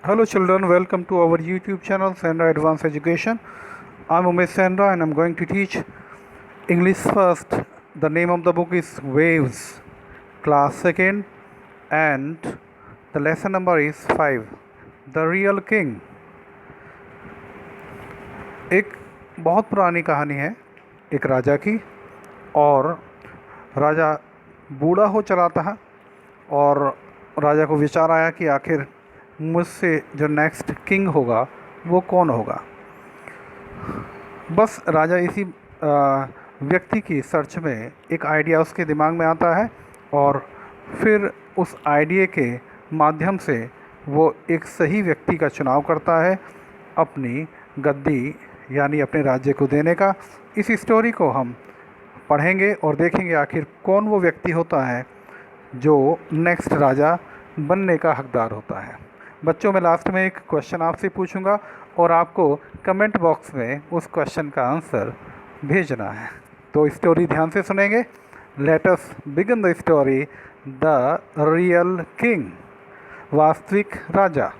Hello children, welcome to our YouTube channel Sandra Advanced Education. I'm Umesh Sandra and I'm going to teach English first. The name of the book is Waves, class second, and the lesson number is 5. The Real King. एक बहुत पुरानी कहानी है एक राजा की, और राजा बूढ़ा हो चला था और राजा को विचार आया कि आखिर मुझसे जो नेक्स्ट किंग होगा वो कौन होगा। बस राजा इसी व्यक्ति की सर्च में एक आइडिया उसके दिमाग में आता है और फिर उस आइडिया के माध्यम से वो एक सही व्यक्ति का चुनाव करता है अपनी गद्दी यानी अपने राज्य को देने का। इस स्टोरी को हम पढ़ेंगे और देखेंगे आखिर कौन वो व्यक्ति होता है जो नेक्स्ट राजा बनने का हकदार होता है। बच्चों, मैं लास्ट में एक क्वेश्चन आपसे पूछूंगा और आपको कमेंट बॉक्स में उस क्वेश्चन का आंसर भेजना है। तो स्टोरी ध्यान से सुनेंगे। Let us begin the story. The real king, वास्तविक राजा।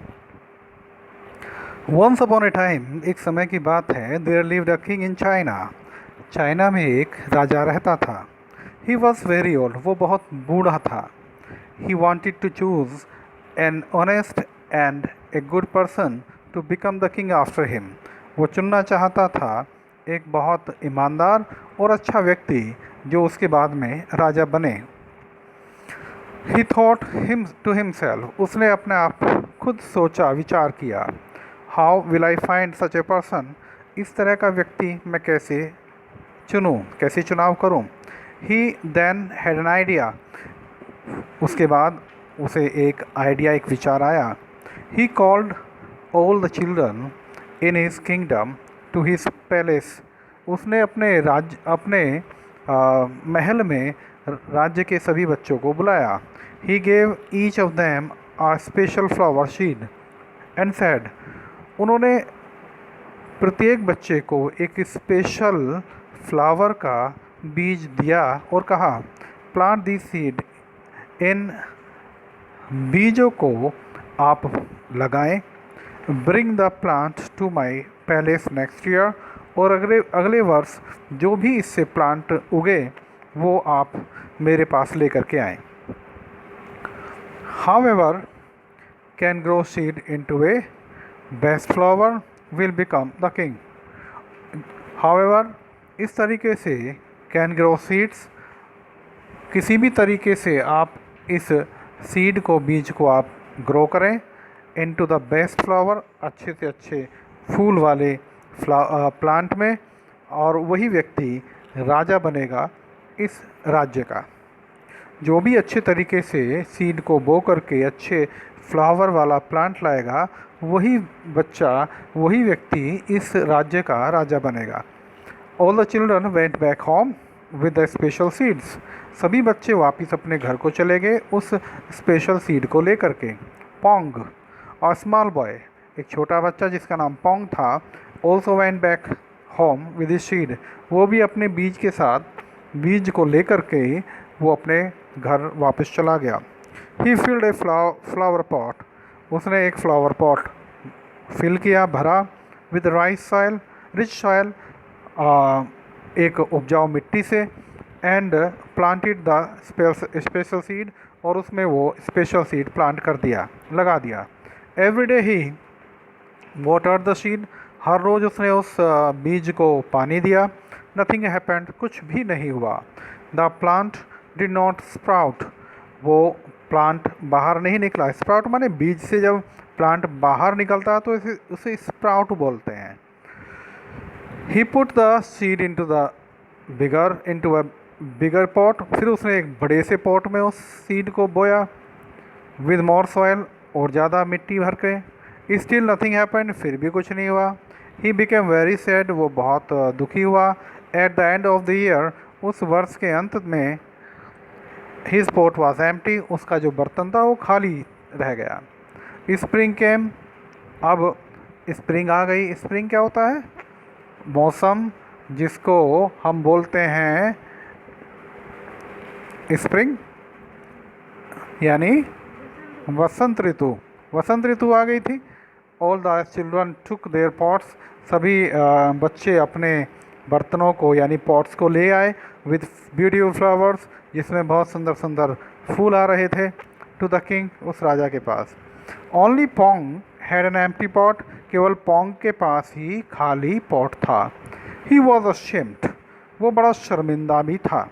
वंस अपॉन ए टाइम, एक समय की बात है, there lived a king in China. China में एक राजा रहता था। ही वॉज वेरी ओल्ड, वो बहुत बूढ़ा था। He wanted to choose an honest and a good person to become the king after him. वो चुनना चाहता था एक बहुत ईमानदार और अच्छा व्यक्ति जो उसके बाद में राजा बने। He thought him to himself, उसने अपने आप खुद सोचा, विचार किया, how will I find such a person, इस तरह का व्यक्ति मैं कैसे चुनूँ, कैसे चुनाव करूँ। He then had an idea, उसके बाद उसे एक आइडिया, एक विचार आया। He called all the children in his kingdom to his palace. उसने अपने महल में राज्य के सभी बच्चों को बुलाया। He gave each of them a special flower seed and said, उन्होंने प्रत्येक बच्चे को एक स्पेशल फ्लावर का बीज दिया और कहा, प्लांट दिस सीड, इन बीजों को आप लगाएं। Bring the plant to my palace next year, और अगले वर्ष जो भी इससे प्लांट उगे वो आप मेरे पास लेकर के आएँ। However can grow seed into A best flower will become the king. However, इस तरीके से कैन ग्रो सीड्स, किसी भी तरीके से आप इस सीड को, बीज को आप ग्रो करें इनटू द बेस्ट फ्लावर, अच्छे से अच्छे फूल वाले प्लांट में, और वही व्यक्ति राजा बनेगा इस राज्य का। जो भी अच्छे तरीके से सीड को बो करके अच्छे फ्लावर वाला प्लांट लाएगा, वही बच्चा, वही व्यक्ति इस राज्य का राजा बनेगा। All the children went back home with the special seeds. सभी बच्चे वापस अपने घर को चले गए उस स्पेशल सीड को लेकर के। पोंग, और स्मॉल बॉय, एक छोटा बच्चा जिसका नाम पोंग था, also went back home with his seed. वो भी अपने बीज के साथ, बीज को लेकर के वो अपने घर वापस चला गया। ही फिल्ड ए फ्लावर पॉट, उसने एक फ्लावर पॉट फिल किया, भरा, with rice soil, rich soil, एक उपजाऊ मिट्टी से, and planted the special seed, और उसमें वो स्पेशल सीड प्लांट कर दिया, लगा दिया। Everyday he watered the seed, हर रोज़ उसने उस बीज को पानी दिया। नथिंग हैपेंड, कुछ भी नहीं हुआ। The plant did not sprout, वो प्लांट बाहर नहीं निकला। स्प्राउट माने बीज से जब प्लांट बाहर निकलता है तो उसे स्प्राउट बोलते हैं। He put the seed into a bigger pot, फिर उसने एक बड़े से पॉट में उस सीड को बोया, विद मोर सॉइल, और ज़्यादा मिट्टी भर के। स्टिल नथिंग हैपेंड, फिर भी कुछ नहीं हुआ। ही बिकेम वेरी सैड, वो बहुत दुखी हुआ। At the end of the year, उस वर्ष के अंत में, हिज पॉट वॉज एम्प्टी, उसका जो बर्तन था वो खाली रह गया। स्प्रिंग केम, अब स्प्रिंग आ गई। स्प्रिंग क्या होता है? मौसम, जिसको हम बोलते हैं स्प्रिंग, यानी वसंत ऋतु। वसंत ऋतु आ गई थी। All the children took there pots, सभी बच्चे अपने बर्तनों को यानी पॉट्स को ले आए विद ब्यूटीफुल फ्लावर्स, जिसमें बहुत सुंदर सुंदर फूल आ रहे थे, टू द किंग, उस राजा के पास। Only Pong had an empty pot, केवल पोंग के पास ही खाली पॉट था। ही वॉज अशेम्ड, वो बड़ा शर्मिंदा भी था।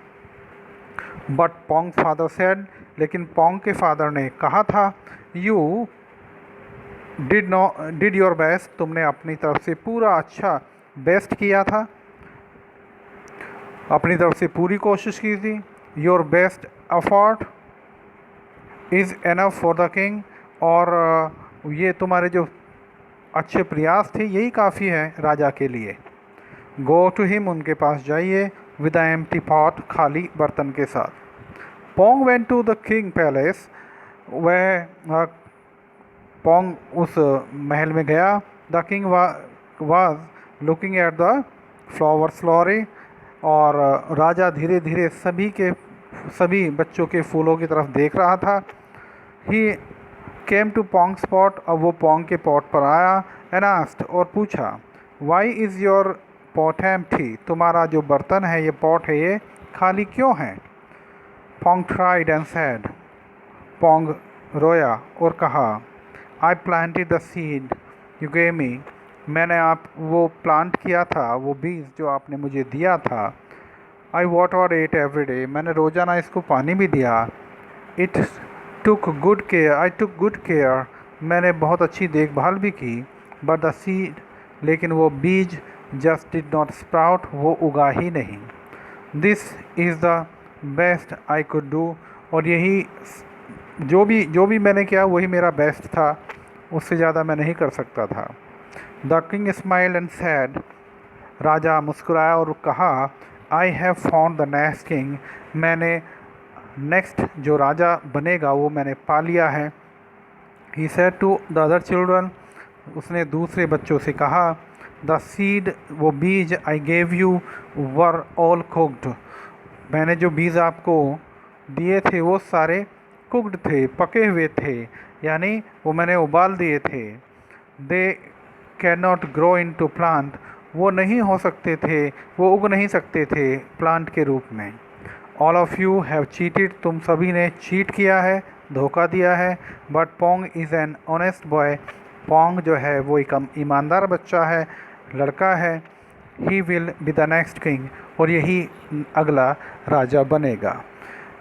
बट पोंग फादर सेड, लेकिन पोंग के फादर ने कहा था, यू डिड योर बेस्ट, तुमने अपनी तरफ से पूरा अच्छा बेस्ट किया था, अपनी तरफ से पूरी कोशिश की थी। Your best effort is enough for the king, और ये तुम्हारे जो अच्छे प्रयास थे यही काफ़ी है राजा के लिए। गो टू हिम, उनके पास जाइए, विद अ एम्प्टी पॉट, खाली बर्तन के साथ। Pong went to the king palace, वह पोंग उस महल में गया। The king was looking at the flowers slowly, और राजा धीरे धीरे सभी बच्चों के फूलों की तरफ देख रहा था। ही केम टू पोंग स्पॉट, अब वो पोंग के पॉट पर आया। एंड आस्क्ड, और पूछा, why is your pot empty, तुम्हारा जो बर्तन है, ये पॉट है, ये खाली क्यों है? Pong tried and sad, Pong रोया और कहा, I planted the seed you gave me, मैंने आप वो प्लांट किया था, वो बीज जो आपने मुझे दिया था। आई वाटर इट एवरी डे, मैंने रोज़ाना इसको पानी भी दिया। इट टुक गुड केयर, मैंने बहुत अच्छी देखभाल भी की। बट द सीड, लेकिन वो बीज जस्ट डिड नॉट स्प्राउट, वो उगा ही नहीं। This is the best I could do, और यही जो भी मैंने किया वही मेरा बेस्ट था, उससे ज़्यादा मैं नहीं कर सकता था। The king smiled and said, राजा मुस्कुराया और कहा, I have found the next king, मैंने नेक्स्ट जो राजा बनेगा वो मैंने पा लिया है। He said to the other children, उसने दूसरे बच्चों से कहा, द सीड, वो बीज, I gave you were all cooked, मैंने जो बीज आपको दिए थे वो सारे कुक्ड थे, पके हुए थे, यानी वो मैंने उबाल दिए थे। They can not grow into plant, वो नहीं हो सकते थे, वो उग नहीं सकते थे प्लांट के रूप में। All of you have cheated, तुम सभी ने चीट किया है, धोखा दिया है। But Pong is an honest boy, Pong जो है वो एक ईमानदार बच्चा है, लड़का है। He will be the next king, और यही अगला राजा बनेगा।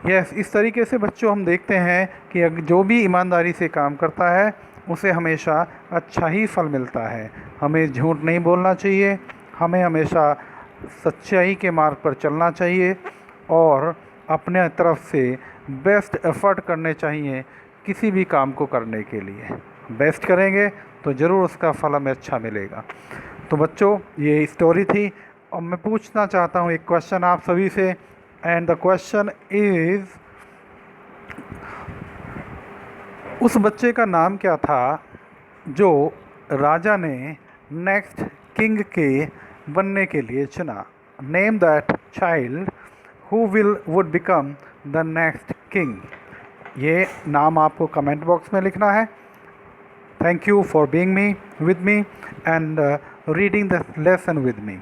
यस, इस तरीके से बच्चों हम देखते हैं कि जो भी ईमानदारी से काम करता है उसे हमेशा अच्छा ही फल मिलता है। हमें झूठ नहीं बोलना चाहिए, हमें हमेशा सच्चाई के मार्ग पर चलना चाहिए, और अपने तरफ से बेस्ट एफर्ट करने चाहिए किसी भी काम को करने के लिए। बेस्ट करेंगे तो ज़रूर उसका फल हमें अच्छा मिलेगा। तो बच्चों, ये स्टोरी थी, और मैं पूछना चाहता हूँ एक क्वेश्चन आप सभी से, एंड द क्वेश्चन इज़, उस बच्चे का नाम क्या था जो राजा ने नेक्स्ट किंग के बनने के लिए चुना? Name that child who would become the next king. ये नाम आपको कमेंट बॉक्स में लिखना है। Thank you for being with me and reading the lesson with me.